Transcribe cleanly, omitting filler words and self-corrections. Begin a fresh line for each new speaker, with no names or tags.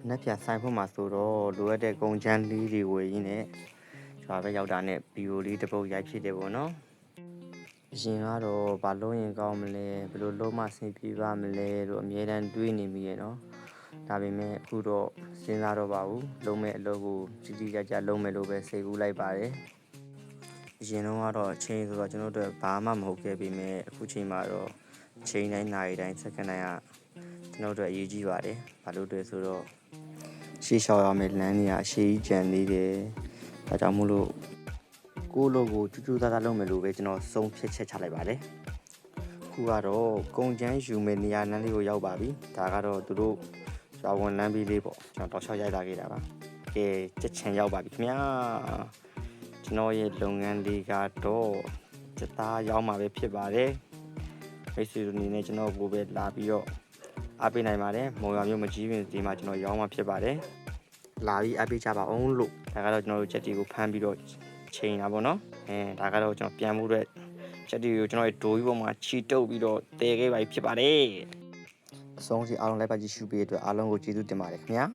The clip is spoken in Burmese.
နက်ပြန်ဆိုင်ဖို့မှာဆိုတော့လိုအပ်တဲ့ကုန်ချမ်းလေးတွေဝယ်ရင်းနဲ့ကျွန်တော်ပဲရောက်တာနဲ့ဗီဒီယိုလေးတစ်ပုတ်ရိုက်ဖြစ်တယ်ပေါ့နော်အရင်ကတော့ဘာလို့ရင်ကောင်းမလဲဘယ်လိုလုံးမဆင်ပြေပါမလဲလို့အမြဲတမ်းတွေးနေမိရဲ့နော်ဒါပေမဲ့အခုတော့စဉ်းစားတော့ပါဘူးလုံးမဲ့အလုပ်ကိုကြီးကြီးကြပ်ကြပ်လုံးမဲ့လို့ပဲစိတ်ကူးလိုက်ပါတယ်အရင်တော့ကတော့အချိန်ဆိုတော့ကျွန်တော်တို့ဘာမှမဟုတ်ခဲ့ပေမဲ့အခုချိန်မှာတော့ချိန်တိုင်းနာရီတိုင်းစက္ကန့်တိုင်းကကျွန်တော်တို့အရေးကြီးပါတယ်ဘာလို့လဲဆိုတော့ရှေ့လျှောက်ရမယ့်လမ်းတွေကအရှိကြီးကြံသေးတယ်ဒါကြောင့်မို့လို့ကိုယ့်လိုကိုကျူးကျူးသားသားလုပ်မယ်လို့ပဲကျွန်တော်ဆုံးဖြတ်ချက်ချလိုက်ပါတယ်ခုကတော့ကုန်ချမ်းယူမယ့်နေရာလမ်းလေးကိုရောက်ပါပြီဒါကတော့သူတို့ရွာဝန်လမ်းဘေးလေးပေါ့ကျွန်တော်တောက်လျှောက်ရိုက်လာခဲ့တာပါကဲချက်ချင်ရောက်ပါပြီခင်ဗျာကျွန်တော်ရဲ့လုပ်ငန်းလေးကတော့စသားရောက်မှာပဲဖြစ်ပါတယ်မိတ်ဆွေတို့အနေနဲ့ကျွန်တော်ကိုပဲလာပြီးတော့အားပေးနိုင်ပါတယ်မော်ရွာမျိုးမကြီးပင်ဒီမှာကျွန်တော်ရောင်းမှာဖြစ်ပါတယ်လာပြီးအားပေးကြပါအောင်လို့ဒါကတော့ကျွန်တော်တို့ချက်တီကိုဖမ်းပြီးတော့ချိန်တာပေါ့နော်ဒါကတော့ကျွန်တော်ပြန်မှုအတွက်ချက်တီကိုကျွန်တော်ရဲ့ဒိုးကြီးပေါ်မှာချီတုပ်ပြီးတော့တည်ခဲ့ပါဖြစ်ပါတယ်အဆုံးစီအားလုံးလိုက်ပါကြည့်ရှုပေးတဲ့အတွက်အားလုံးကိုကျေးဇူးတင်ပါတယ်ခင်ဗျာ